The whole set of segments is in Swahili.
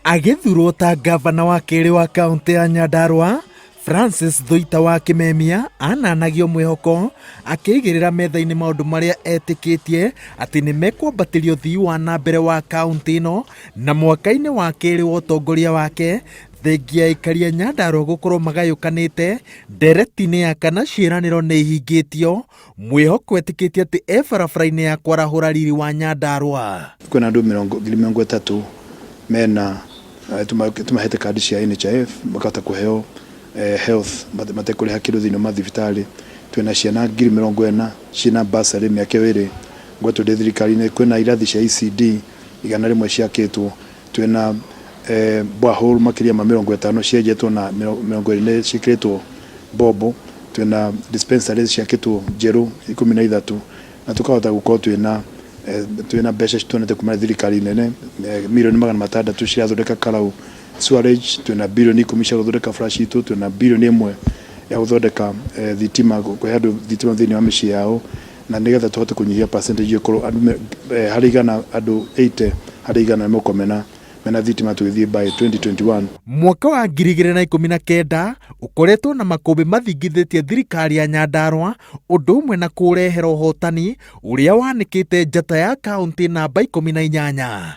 Agithurwo ta gavana wa keri wa kaunti ya Nyandarua, Francis Thuita wa Kimemia ananagio mwihoko akigirira metha-ini maundu maria etikitie ati ni mekwambatĩria ũthii wa na mbere wa kaunti ino na mwaka-ini wa keri wa utongoria wake thengia aikaria Nyandarua gukorwo magayukanite ndereti-ini ya kana ciĩranĩro nĩ ihingĩtio mwihoko etikitie ati e barabara-ini ya kwarahũra riri wa Nyandarua. Kwina andu 30,000 mena tumahete kadi cia NHIF makata kuheo health matekuriha kindu thini ma thibitari. Twina ciana 40,000 ciina basari miaka 2 ngwetu de thirikari-ini. Kwina irathi cia ECD 100 ciakitwo. Twina borehole makiria ma 50 cienjetwo na 20 cikiritwo bobo. Twina dispensaries ciakitwo jeru 13 na tukahota gukorwo twina mbeca citonete kuma thirikari nene milioni 600 cirathondeka karau sewerage. Twina bilioni 10 cia guthondeka flash itu. Twina bilioni 1 ya guthondeka thitima kuhe andu thitima thini wa mĩciĩ yao na nigetha tuhote kunyihia percentage ikorwo harĩ igana andu 80 harĩ igana mena thitima twithie by 2021. Mwaka wa 2019 ukoretwo na makũmbĩ mathingithitie thirikari ya Nyandarua ũndũ ũmwe na kũrehera ũhotani ũrĩa wanĩkĩte njata ya kaunti namba 18.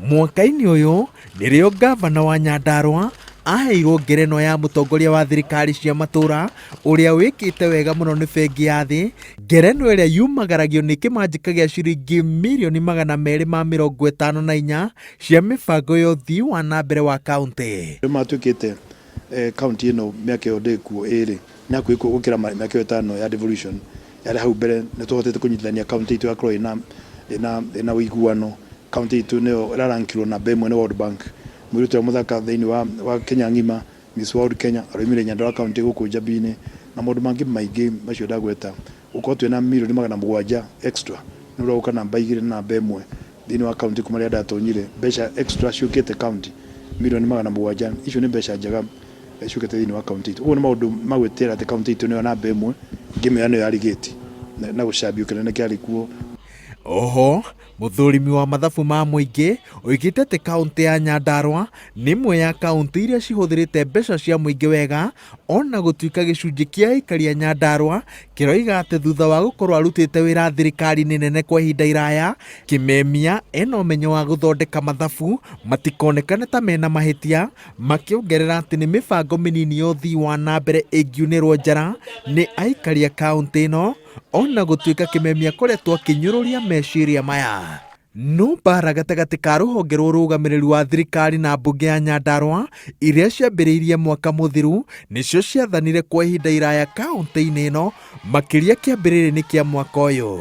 Mwaka-inĩ ũyũ nĩrĩo gavana wa Nyandarua aheirwo ngerenwa ya mũtongoria wa thirikari cia matũra ũrĩa wĩkĩte wega mũno nĩ bengi ya thĩ, ngerenwa ĩrĩa yumagaragio nĩ kĩmanjĩka gĩa ciringi milioni 254 cia mĩbango ya ũthii wa na mbere wa kaunti. Matwĩkĩte kaunti ĩno mĩaka ĩyo ndĩkuo ĩrĩ na gũkĩra mĩaka 5 ya devolution yarĩ hau mbere nĩ tũhotete kũnyitithania kaunti itũ yakorwo ĩna ũiguano. Kaunti itũ nĩyo ĩrarankirwo namba 1 nĩ World Bank. Mũirũtu wa mũthaka thĩinĩ wa Kenya ng'ima Miss World Kenya arũmire Nyandarua kaunti gũkũ njambi-inĩ na maũndũ mangĩ maingĩ macio ndagweta. Gũkorwo twĩna milioni 700 extra nĩ ũrauka namba 2 na namba 1 thĩinĩ wa kaunti kuma rĩrĩa ndatonyire. Mbeca extra ciũkĩte kaunti milioni 700 icio nĩ mbeca njega ciũkĩte thĩinĩ wa kaunti itũ. Ũguo nĩ maũndũ magwĩtĩra atĩ kaunti itũ nĩyo namba 1 ngĩmĩoya nĩyo yarigĩti na gũcambio kĩnene kĩarĩ kuo. Oho muthurimi wa mathabu ma muingi oigite ati kaunti ya Nyandarua ni imwe ya kaunti iria cihuthirite mbeca cia muingi wega ona gutuika gicunji kia aikaria Nyandarua kiroiga ati thutha wa gukorwo arutite wira thirikari-ini nene kwa ihinda iraya, Kimemia ena umenyo wa guthondeka mathabu matikonekane ta mena mahitia, makiongerera ati ni mibango minini ya uthii wa na mbere ingiunirwo njara ni aikaria kaunti ino ona gutuika Kimemia koretwo akinyururia meciria maya. No mbara gatagatĩ ka rũhonge rwa ũrũgamĩrĩri wa thirikari na mbunge ya Nyandarua iria ciambĩrĩirie mwaka mũthiru nĩcio ciathanire kwa ihinda iraya kaunti-inĩ ĩno makĩria kĩambĩrĩria-inĩ kĩa mwaka ũyũ.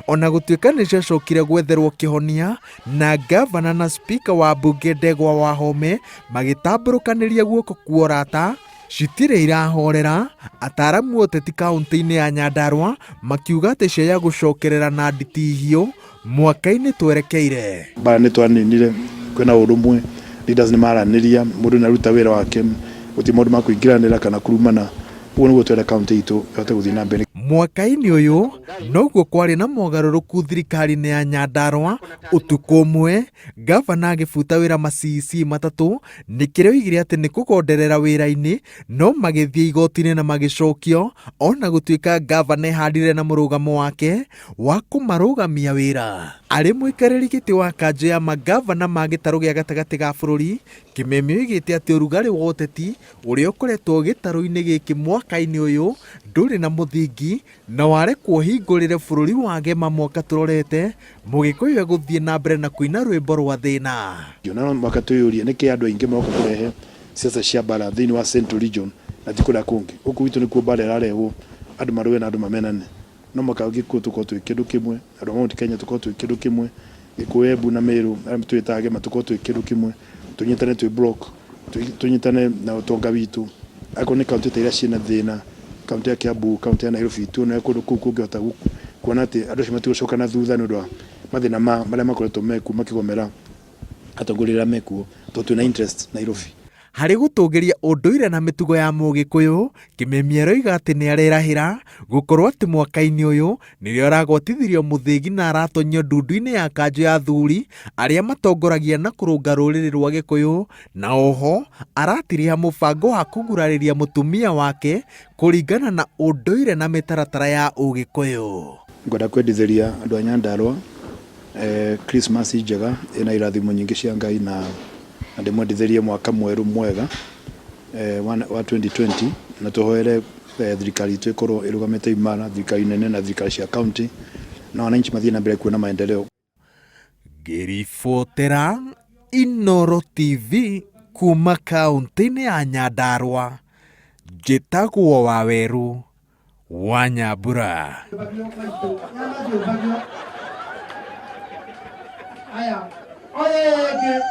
Ona gũtuĩka nĩciacokire gwetherwo kĩhonia na gavana na spika wa mbunge Ndegwa Wahome magĩtambũrũkanĩria guoko kwa ũrata, citirĩ irahorera. Ataaramu oteti kaunti-inĩ ya Nyandarua makiuga atĩ cia gũcokerera na nditihio mwaka-inĩ twerekeire. Bara nĩ twaninire, kwĩna ũrũmwe, leaders nĩ maranĩria, mũndũ naruta wĩra wake, gũtirĩ maũndũ ma kũingĩranĩra kana kurumana. Ũguo nĩguo twenda kaunti itũ ĩhote gũthiĩ na mbere. Mwaka-inĩ ũyũ noguo kwarĩ na mogarũrũku thirikari-inĩ ya Nyandarua. Ũtukũ ũmwe gavana agĩbuta wĩra ma-CEC matatũ, nĩkĩrĩa oigire atĩ nĩ kũgonderera wĩra-inĩ no magĩthiĩ igoti-inĩ na magĩcokio, ona gũtuĩka gavana ehandire na mũrũgamo wake wa kũmarũgamia wĩra. Arĩ mũikarĩri gĩtĩ wa kanjũ ya magavana ma gĩtarũ gĩa gatagatĩ ga bũrũri, Kimemia oigĩte atĩ ũrugarĩ wa ũteti ũrĩa ũkoretwo gĩtarũ-inĩ gĩkĩ mwaka-inĩ ũyũ ndũrĩ na mũthingi na warekwo hingũrĩre bũrũri wagema mwaka tũrorete Mũgĩkũyũ egũthiĩ na mbere na kũina rwĩmbo rwa thĩna. No mwaka twĩyũrie nĩkĩ andũ aingĩ maroka kũrehe ciaca cia mbara thĩinĩ wa Central Region na ti kũrĩa kũngĩ. Gũkũ gwitũ nĩkuo mbara ĩrarehwo, andũ marũe na andũ mamenane. No mwaka gĩkuũ tũkorwo twĩ kĩndũ kĩmwe, andũ a Mount Kenya tũkorwo twĩ kĩndũ kĩmwe, Gĩkũyũ, Embu na Meru arĩa twĩtaga Agema tũkorwo twĩ kĩndũ kĩmwe, tũnyitane twĩ block, tũnyitane na ũtonga witũ. Akorwo nĩ kaunti ta iria ciĩna thĩna, kaunti ya Kiambu, kaunti ya Nairobi, tuone kũndũ kũu kũngĩhota kuona atĩ andũ acio matigũcoka na thutha nĩ ũndũ wa mathĩna marĩa makoretwo mekuo makĩgomera atongoria arĩa mekuo, tondũ twĩna interest Nairobi. harĩ gũtũgĩria ũndũire na mĩtugo ya Mũgĩkũyũ. Kĩmemia aroiga atĩ nĩ arerahĩra gũkorwo atĩ mwaka-inĩ ũyũ nĩrĩo aragwatithirio mũthĩgi na aratonyio ndundu-inĩ ya kanjũ ya athuri arĩa matongoragia na kũrũnga rũrĩrĩ rwa Gĩkũyũ, na oho aratiriha mũbango wa kũgurarĩria mũtumia wake kũringana na ũndũire na mĩtaratara ya Ũgĩkũyũ. Ngwenda kwendithĩria andũ a Nyandarua Christmas njega ĩna irathimo nyingĩ cia Ngai na ndĩmwendithĩrie mwaka mwerũ mwega wa 2020 na tũhoere thirikari itũ ĩkorwo ĩrũgamĩte imara, thirikari nene na thirikari cia kaunti, na wananchi mathiĩ na mbere kuona maendeleo. Ngĩribotera Inooro TV kuma kaunti-inĩ ya Nyandarua, njĩtagwo Waweru wa Nyambura. Aya, oye,